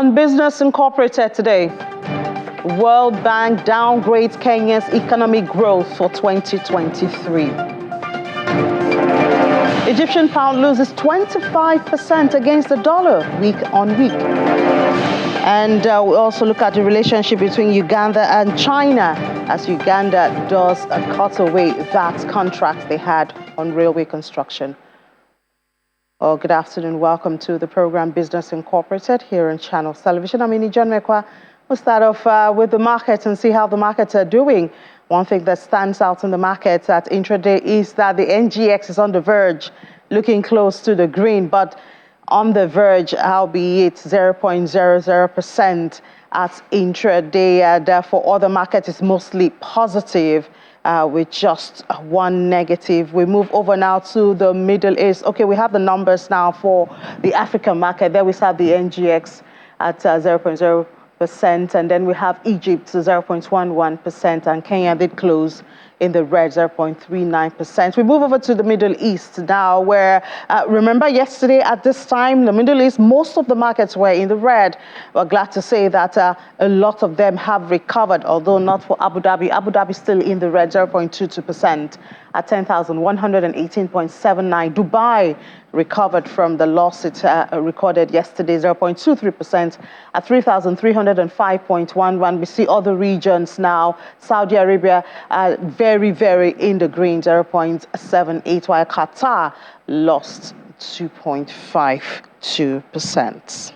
On Business Incorporated today, World Bank downgrades Kenya's economic growth for 2023. Egyptian pound loses 25% against the dollar week on week. And we also look at the relationship between Uganda and China as Uganda does cut away that contract they had on railway construction. Oh, good afternoon. Welcome to the program Business Incorporated here on Channels Television. I'm Ini John Mekwa. We'll start off with the market and see how the markets are doing. One thing that stands out in the markets at intraday is that the NGX is on the verge, looking close to the green, but on the verge, albeit 0.00% at intraday. And for other markets, it's mostly positive. With just one negative. We move over now to the Middle East. Okay, we have the numbers now for the African market. There we have the NGX at 0.0%, and then we have Egypt 0.11%, and Kenya did close in the red, 0.39%. We move over to the Middle East now, where, remember yesterday at this time, the Middle East, most of the markets were in the red. We're glad to say that a lot of them have recovered, although not for Abu Dhabi. Abu Dhabi still in the red, 0.22% at 10,118.79. Dubai recovered from the loss it recorded yesterday, 0.23% at 3,305.11. We see other regions now. Saudi Arabia very, very in the green, 0.78, while Qatar lost 2.52%.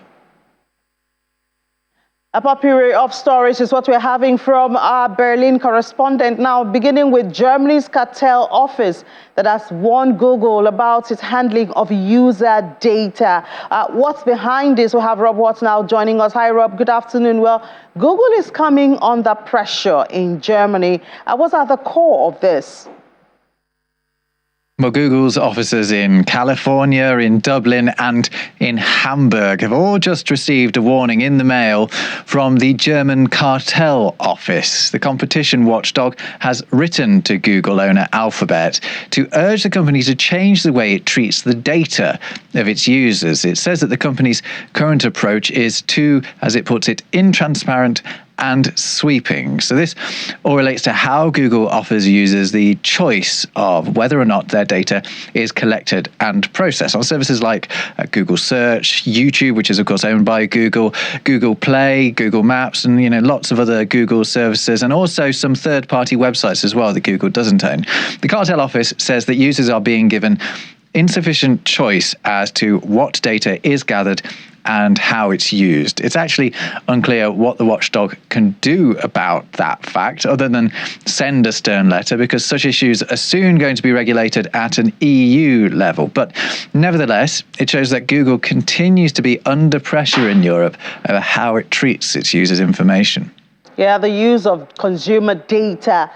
A potpourri of stories is what we're having from our Berlin correspondent. Now, beginning with Germany's cartel office that has warned Google about its handling of user data. What's behind this? We have Rob Watts now joining us. Hi, Rob. Good afternoon. Well, Google is coming under pressure in Germany. What's at the core of this? Well, Google's offices in California, in Dublin and in Hamburg have all just received a warning in the mail from the German cartel office. The competition watchdog has written to Google owner Alphabet to urge the company to change the way it treats the data of its users. It says that the company's current approach is too, as it puts it, intransparent and sweeping. So this all relates to how Google offers users the choice of whether or not their data is collected and processed on services like Google Search, YouTube, which is of course owned by Google, Google Play, Google Maps, and lots of other Google services, and also some third-party websites as well that Google doesn't own. The cartel office says that users are being given insufficient choice as to what data is gathered and how it's used. It's actually unclear what the watchdog can do about that fact, other than send a stern letter, because such issues are soon going to be regulated at an EU level. But nevertheless, it shows that Google continues to be under pressure in Europe over how it treats its users' information. Yeah, the use of consumer data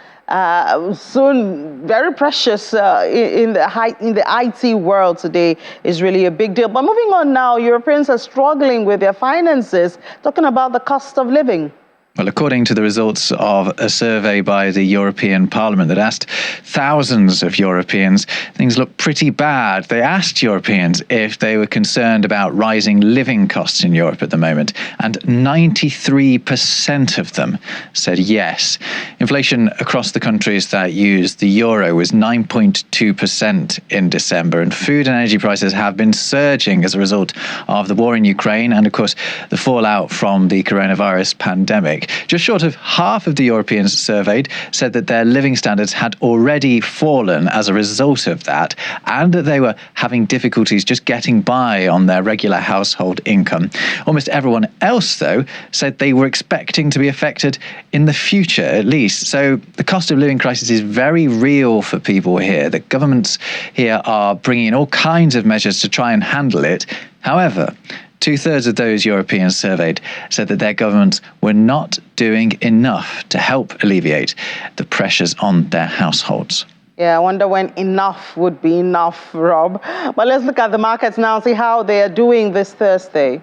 soon very precious in the IT world today is really a big deal. But moving on now, Europeans are struggling with their finances, talking about the cost of living. Well, according to the results of a survey by the European Parliament that asked thousands of Europeans, things look pretty bad. They asked Europeans if they were concerned about rising living costs in Europe at the moment, and 93% of them said yes. Inflation across the countries that use the euro was 9.2% in December, and food and energy prices have been surging as a result of the war in Ukraine and, of course, the fallout from the coronavirus pandemic. Just short of half of the Europeans surveyed said that their living standards had already fallen as a result of that, and that they were having difficulties just getting by on their regular household income. Almost everyone else, though, said they were expecting to be affected in the future, at least. So the cost of living crisis is very real for people here. The governments here are bringing in all kinds of measures to try and handle it. However, 2/3 of those Europeans surveyed said that their governments were not doing enough to help alleviate the pressures on their households. Yeah, I wonder when enough would be enough, Rob. But let's look at the markets now and see how they are doing this Thursday.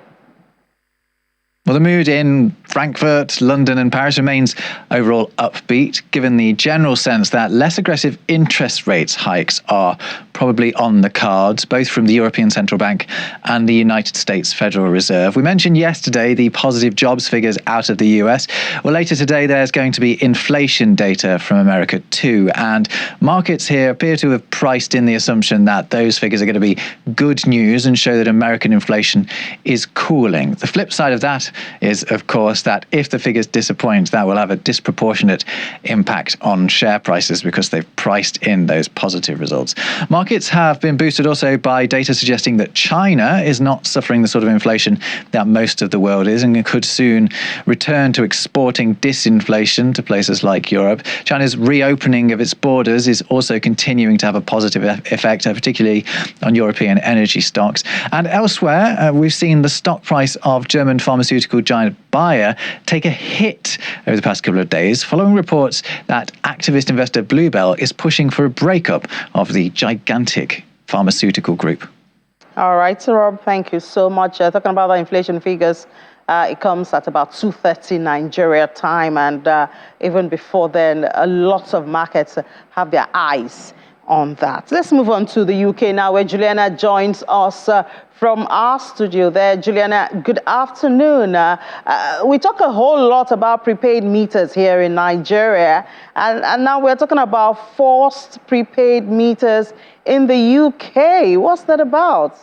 Well, the mood in Frankfurt, London and Paris remains overall upbeat, given the general sense that less aggressive interest rates hikes are probably on the cards, both from the European Central Bank and the United States Federal Reserve. We mentioned yesterday the positive jobs figures out of the US. Well, later today, there's going to be inflation data from America too, and markets here appear to have priced in the assumption that those figures are going to be good news and show that American inflation is cooling. The flip side of that is, of course, that if the figures disappoint, that will have a disproportionate impact on share prices because they've priced in those positive results. Markets have been boosted also by data suggesting that China is not suffering the sort of inflation that most of the world is and could soon return to exporting disinflation to places like Europe. China's reopening of its borders is also continuing to have a positive effect, particularly on European energy stocks. And elsewhere, we've seen the stock price of German pharmaceutical giant Bayer take a hit over the past couple of days following reports that activist investor Bluebell is pushing for a breakup of the gigantic pharmaceutical group. All right, so Rob, thank you so much. Talking about the inflation figures, it comes at about 2:30 Nigeria time, and even before then, lots of markets have their eyes on that. Let's move on to the UK now, where Juliana joins us from our studio there. Juliana, good afternoon. We talk a whole lot about prepaid meters here in Nigeria, and now we're talking about forced prepaid meters in the UK. What's that about?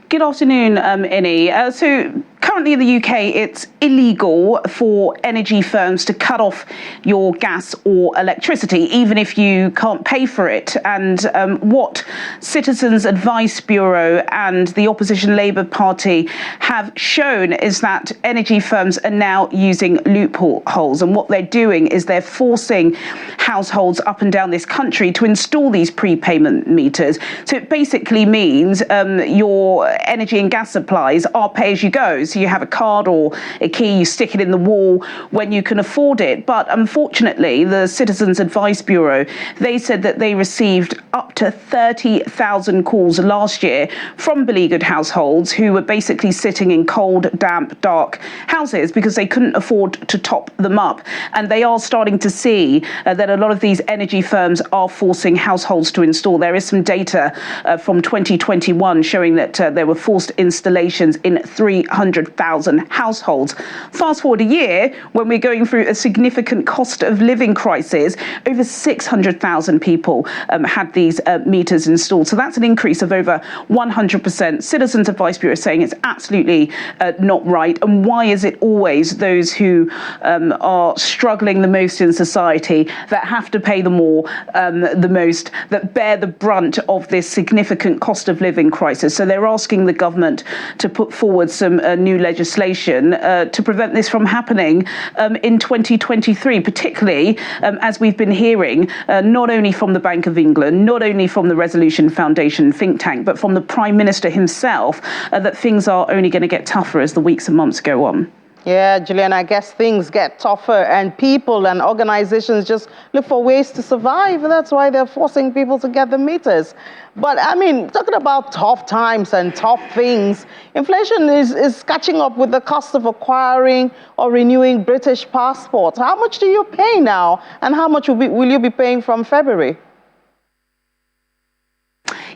Good afternoon, Innie. So currently in the UK, it's illegal for energy firms to cut off your gas or electricity, even if you can't pay for it. And what Citizens Advice Bureau and the opposition Labour Party have shown is that energy firms are now using loopholes. And what they're doing is they're forcing households up and down this country to install these prepayment meters. So it basically means your energy and gas supplies are pay as you go. So you have a card or a key, you stick it in the wall when you can afford it. But unfortunately, the Citizens Advice Bureau, they said that they received up to 30,000 calls last year from beleaguered households who were basically sitting in cold, damp, dark houses because they couldn't afford to top them up. And they are starting to see that a lot of these energy firms are forcing households to install. There is some data from 2021 showing that there were forced installations in 300,000 households. Fast forward a year, when we're going through a significant cost of living crisis, over 600,000 people had these meters installed. So that's an increase of over 100%. Citizens Advice Bureau is saying it's absolutely not right. And why is it always those who are struggling the most in society that have to pay the more, the most, that bear the brunt of this significant cost of living crisis? So they're asking the government to put forward some new legislation to prevent this from happening in 2023, particularly as we've been hearing not only from the Bank of England, not only from the Resolution Foundation think tank, but from the Prime Minister himself, that things are only going to get tougher as the weeks and months go on. Yeah, Julian, I guess things get tougher and people and organizations just look for ways to survive. That's why they're forcing people to get the meters. But I mean, talking about tough times and tough things, inflation is catching up with the cost of acquiring or renewing British passports. How much do you pay now? And how much will you be paying from February?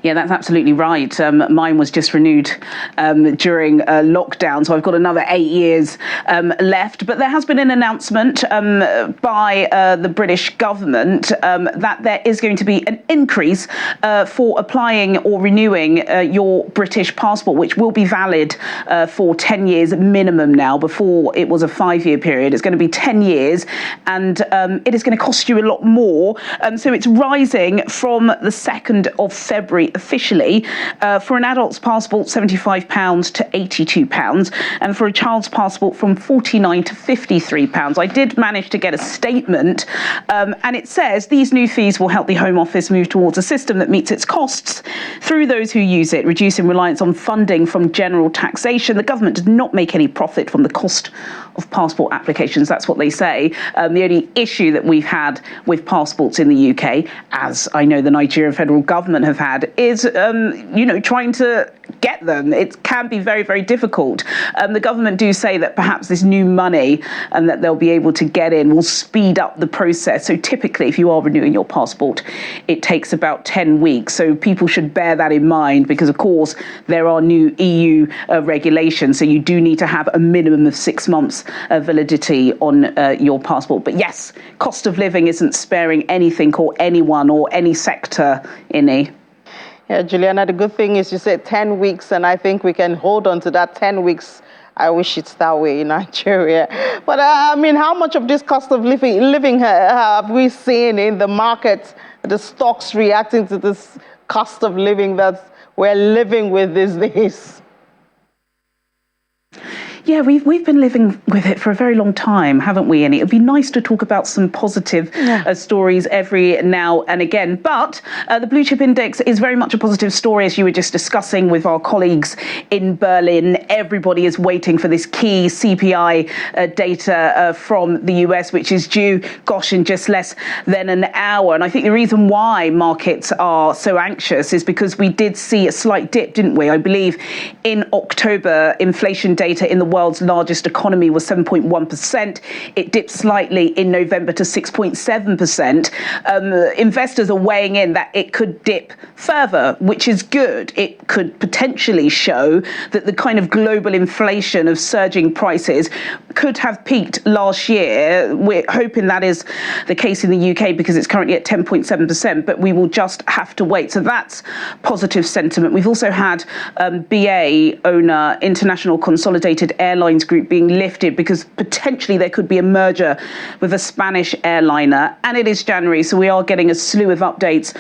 Yeah, that's absolutely right. Mine was just renewed during lockdown, so I've got another 8 years left. But there has been an announcement by the British government that there is going to be an increase for applying or renewing your British passport, which will be valid for 10 years minimum now. Before it was a 5-year period. It's going to be 10 years, and it is going to cost you a lot more. So it's rising from the 2nd of February officially. For an adult's passport, £75 to £82, and for a child's passport from £49 to £53. I did manage to get a statement, and it says these new fees will help the Home Office move towards a system that meets its costs through those who use it, reducing reliance on funding from general taxation. The government does not make any profit from the cost of passport applications. That's what they say. The only issue that we've had with passports in the UK, as I know the Nigerian federal government have had, is, trying to get them. It can be very, very difficult. The government do say that perhaps this new money that they'll be able to get in will speed up the process. So typically, if you are renewing your passport, it takes about 10 weeks. So people should bear that in mind because, of course, there are new EU regulations. So you do need to have a minimum of 6 months validity on your passport. But yes, cost of living isn't sparing anything or anyone or any sector, Inni. Yeah, Juliana, the good thing is you said 10 weeks, and I think we can hold on to that 10 weeks. I wish it's that way in Nigeria. But how much of this cost of living have we seen in the market, the stocks reacting to this cost of living that we're living with these days? Yeah, we've been living with it for a very long time, haven't we? And it would be nice to talk about some positive stories every now and again. But the blue chip index is very much a positive story, as you were just discussing with our colleagues in Berlin. Everybody is waiting for this key CPI data from the US, which is due, in just less than an hour. And I think the reason why markets are so anxious is because we did see a slight dip, didn't we? I believe in October, inflation data in the world's largest economy was 7.1%. It dipped slightly in November to 6.7%. Investors are weighing in that it could dip further, which is good. It could potentially show that the kind of global inflation of surging prices could have peaked last year. We're hoping that is the case in the UK because it's currently at 10.7%, but we will just have to wait. So that's positive sentiment. We've also had BA owner, International Consolidated Airlines Group, being lifted because potentially there could be a merger with a Spanish airliner. And it is January, so we are getting a slew of updates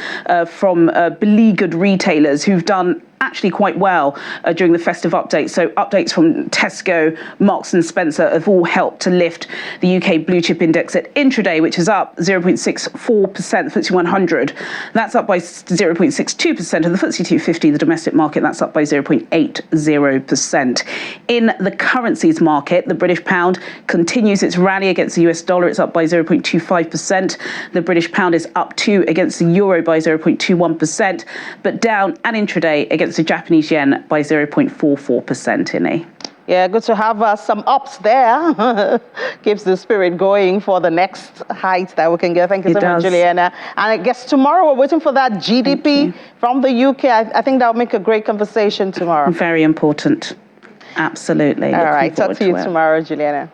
from beleaguered retailers who've done actually quite well during the festive updates. So updates from Tesco, Marks and Spencer have all helped to lift the UK blue chip index at intraday, which is up 0.64%, FTSE 100. That's up by 0.62%. And the FTSE 250, the domestic market, that's up by 0.80%. In the currencies market, the British pound continues its rally against the US dollar. It's up by 0.25%. The British pound is up too against the euro by 0.21%, but down and intraday against the Japanese yen by 0.44%, Inni. Yeah, good to have some ups there. Keeps the spirit going for the next height that we can get. Thank you so much, Juliana. And I guess tomorrow we're waiting for that GDP from the UK. I think that'll make a great conversation tomorrow. Very important. Absolutely. All right, talk to you tomorrow, Juliana.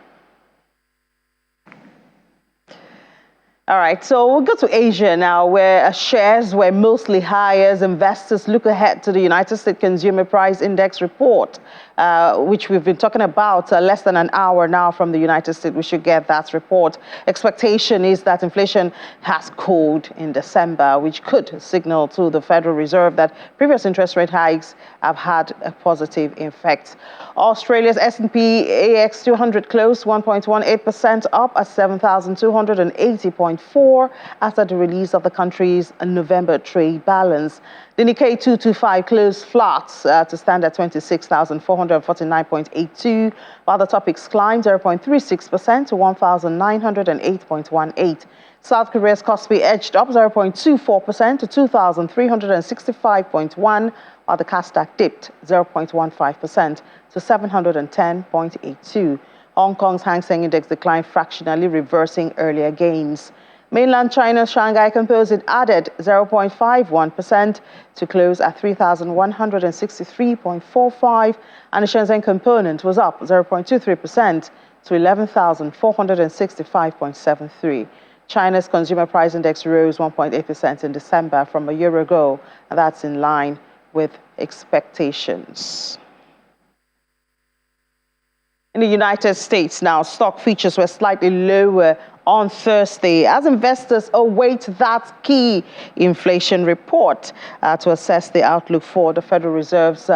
All right, so we'll go to Asia now, where shares were mostly higher as investors look ahead to the United States Consumer Price Index report, which we've been talking about less than an hour now from the United States. We should get that report. Expectation is that inflation has cooled in December, which could signal to the Federal Reserve that previous interest rate hikes have had a positive effect. Australia's S&P AX 200 closed 1.18% up at 7,280.4 after the release of the country's November trade balance. The Nikkei 225 closed flat to stand at 26,449.82, while the Topix climbed 0.36% to 1,908.18. South Korea's Kospi edged up 0.24% to 2,365.1, while the Kosdaq dipped 0.15% to 710.82. Hong Kong's Hang Seng Index declined fractionally, reversing earlier gains. Mainland China's Shanghai Composite added 0.51% to close at 3,163.45, and the Shenzhen Component was up 0.23% to 11,465.73. China's Consumer Price Index rose 1.8% in December from a year ago, and that's in line with expectations. In the United States now, stock futures were slightly lower on Thursday as investors await that key inflation report to assess the outlook for the Federal Reserve's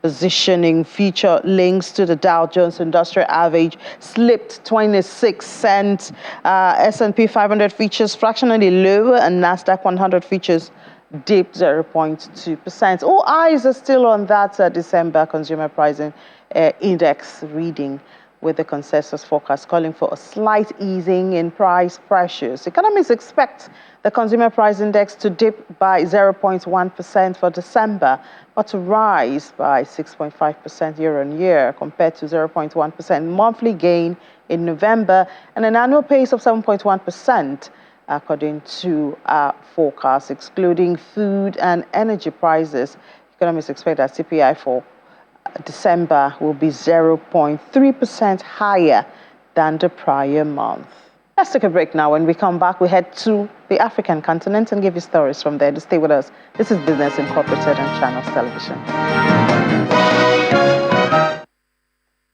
positioning. Future links to the Dow Jones Industrial Average slipped 26 cents. S&P 500 futures fractionally lower and NASDAQ 100 futures dipped 0.2%. All eyes are still on that December consumer pricing index reading. with the consensus forecast calling for a slight easing in price pressures. Economists expect the consumer price index to dip by 0.1% for December, but to rise by 6.5% year on year compared to 0.1% monthly gain in November and an annual pace of 7.1%. According to our forecast, excluding food and energy prices. Economists expect that CPI for December will be 0.3% higher than the prior month. Let's take a break now. When we come back, we head to the African continent and give you stories from there. To stay with us. This is Business Incorporated on Channels Television.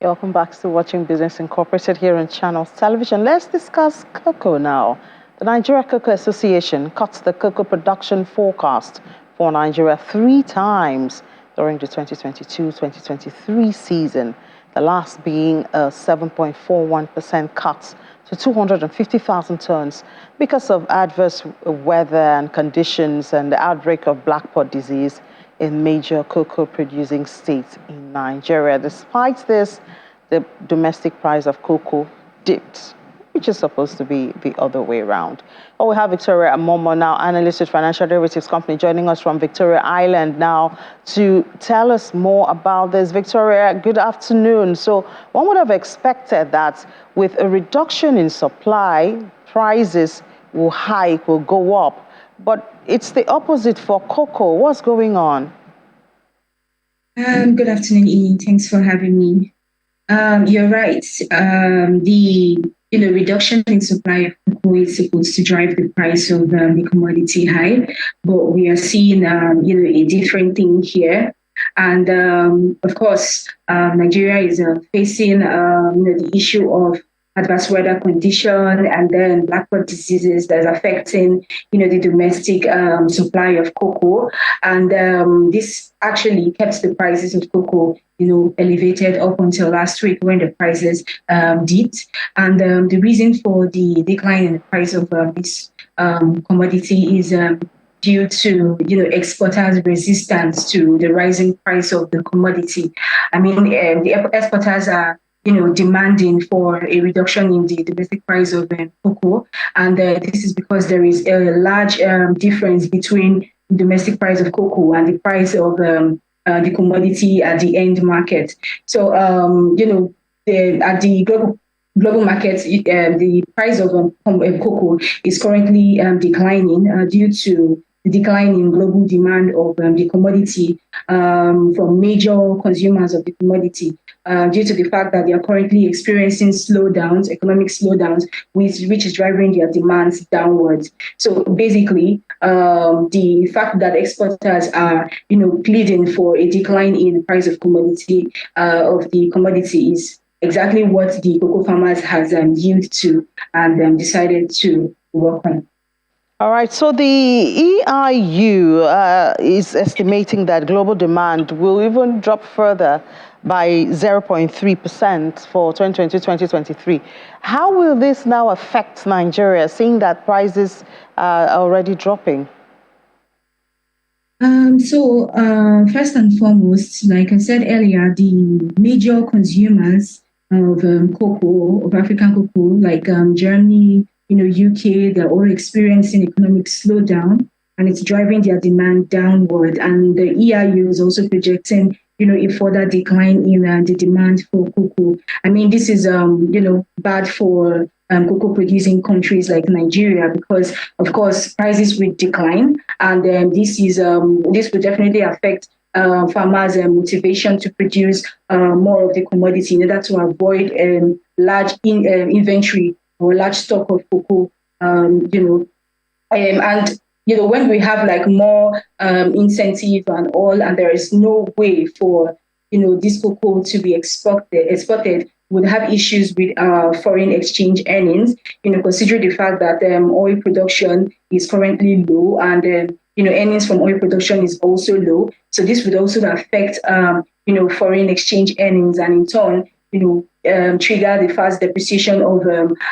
Welcome back to watching Business Incorporated here on Channels Television. Let's discuss cocoa now. The Nigeria Cocoa Association cuts the cocoa production forecast for Nigeria 3 times during the 2022-2023 season, the last being a 7.41% cut to 250,000 tons because of adverse weather and conditions and the outbreak of black pod disease in major cocoa producing states in Nigeria. Despite this, the domestic price of cocoa dipped, which is supposed to be the other way around. Oh, we have Victoria Amomo now, analyst with Financial Derivatives Company, joining us from Victoria Island now to tell us more about this. Victoria, good afternoon. So one would have expected that with a reduction in supply, prices will hike, will go up. But it's the opposite for cocoa. What's going on? Good afternoon, Ian. Thanks for having me. You're right. The reduction in supply of cocoa is supposed to drive the price of the commodity high, but we are seeing a different thing here. And of course, Nigeria is facing the issue of adverse weather condition and then black pod diseases that's affecting the domestic supply of cocoa, and this actually kept the prices of cocoa elevated up until last week when the prices dipped. And the reason for the decline in the price of this commodity is due to exporters' resistance to the rising price of the commodity. I mean, the exporters are demanding for a reduction in the domestic price of cocoa, and this is because there is a large difference between the domestic price of cocoa and the price of the commodity at the end market. So, at the global market, the price of cocoa is currently declining due to the decline in global demand of the commodity from major consumers of the commodity due to the fact that they are currently experiencing economic slowdowns, which is driving their demands downwards. So basically, the fact that exporters are pleading for a decline in the price of the commodity is exactly what the cocoa farmers has yielded to and decided to work on. All right, so the EIU is estimating that global demand will even drop further by 0.3% for 2020-2023. How will this now affect Nigeria, seeing that prices are already dropping? First and foremost, like I said earlier, the major consumers of cocoa, of African cocoa, like Germany, UK, they're all experiencing economic slowdown, and it's driving their demand downward. And the EIU is also projecting, a further decline in the demand for cocoa. I mean, this is, bad for cocoa producing countries like Nigeria because, of course, prices will decline, and this will definitely affect farmers' motivation to produce more of the commodity in order to avoid large inventory or large stock of cocoa, when we have like more incentive and all, and there is no way for this cocoa to be exported, would have issues with foreign exchange earnings. Considering the fact that oil production is currently low and earnings from oil production is also low, so this would also affect foreign exchange earnings, and in turn trigger the fast depreciation of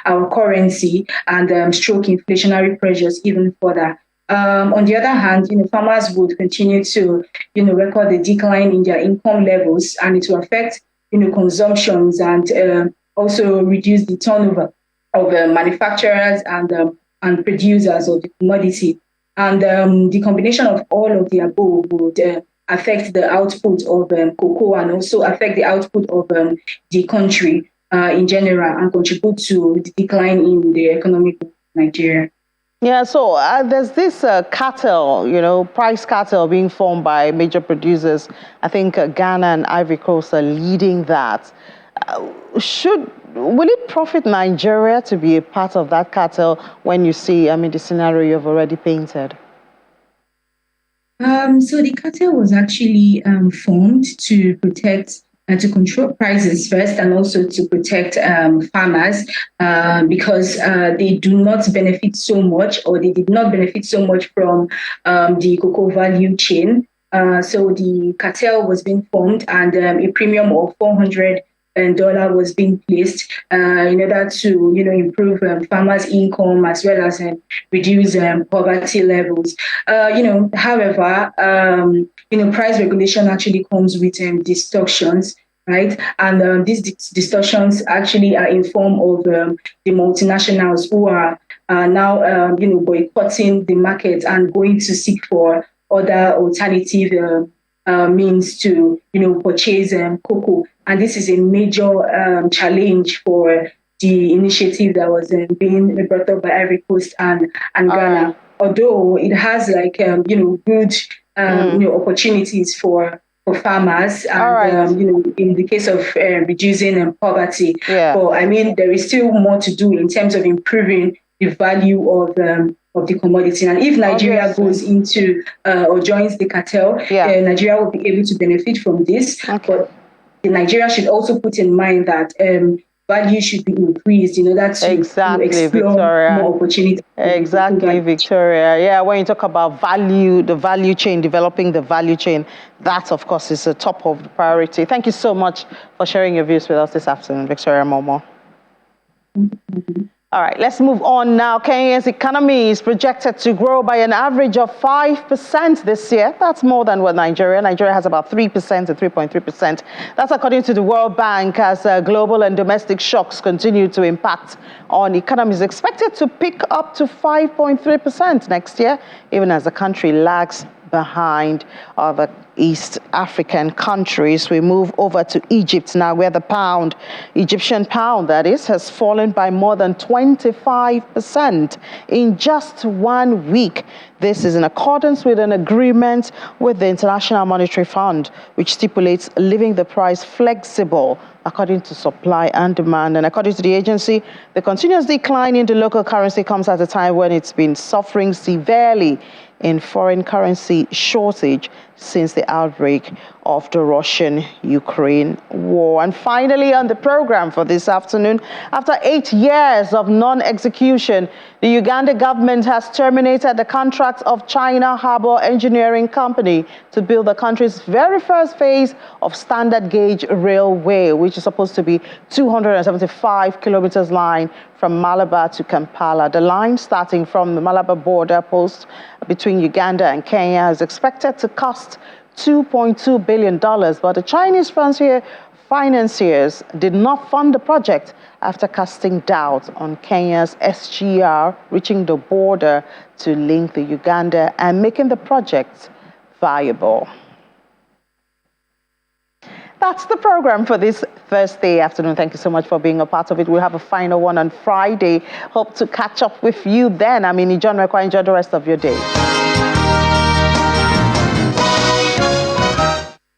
our currency and stroke inflationary pressures even further. On the other hand, farmers would continue to, record a decline in their income levels, and it will affect, consumptions and also reduce the turnover of manufacturers and producers of the commodity. And the combination of all of the above would affect the output of cocoa and also affect the output of the country in general and contribute to the decline in the economic of Nigeria. Yeah, so there's this cartel, price cartel being formed by major producers. I think Ghana and Ivory Coast are leading that. Will it profit Nigeria to be a part of that cartel when you see, the scenario you've already painted? So the cartel was actually formed to protect and to control prices first, and also to protect farmers because they do not benefit so much, or they did not benefit so much from the cocoa value chain. So the cartel was being formed, and a premium of $400 was being placed in order to, improve farmers' income as well as reduce poverty levels. However, price regulation actually comes with distortions, right? And these distortions actually are in form of the multinationals who are now, boycotting the market and going to seek for other alternative means to, purchase cocoa. And this is a major challenge for the initiative that was being brought up by Ivory Coast and Ghana. Although it has good opportunities for farmers and in the case of reducing poverty. Yeah. But there is still more to do in terms of improving the value of the commodity. And if Nigeria goes into or joins the cartel, Nigeria will be able to benefit from this. Okay. But Nigeria should also put in mind that value should be increased in order to explore Victoria. more opportunities. Exactly, Victoria. Yeah, when you talk about value, the value chain, developing the value chain, that, of course, is the top of the priority. Thank you so much for sharing your views with us this afternoon, Victoria Momo. Mm-hmm. All right, let's move on now. Kenya's economy is projected to grow by an average of 5% this year. That's more than what Nigeria has about 3% to 3.3%. That's according to the World Bank, as global and domestic shocks continue to impact on economies. Expected to pick up to 5.3% next year, even as the country lags behind other East African countries. We move over to Egypt now, where the Egyptian pound that is, has fallen by more than 25% in just 1 week. This is in accordance with an agreement with the International Monetary Fund, which stipulates leaving the price flexible according to supply and demand. And according to the agency, the continuous decline in the local currency comes at a time when it's been suffering severely in foreign currency shortage since the outbreak of the Russian-Ukraine war. And finally, on the program for this afternoon, after 8 years of non-execution, the Uganda government has terminated the contract of China Harbour Engineering Company to build the country's very first phase of standard gauge railway, which is supposed to be 275 kilometers line from Malabar to Kampala. The line, starting from the Malabar border post between Uganda and Kenya, is expected to cost $2.2 billion, but the Chinese financiers did not fund the project after casting doubt on Kenya's SGR reaching the border to link the Uganda and making the project viable. That's the program for this Thursday afternoon. Thank you so much for being a part of it. We'll have a final one on Friday. Hope to catch up with you then. Enjoy the rest of your day.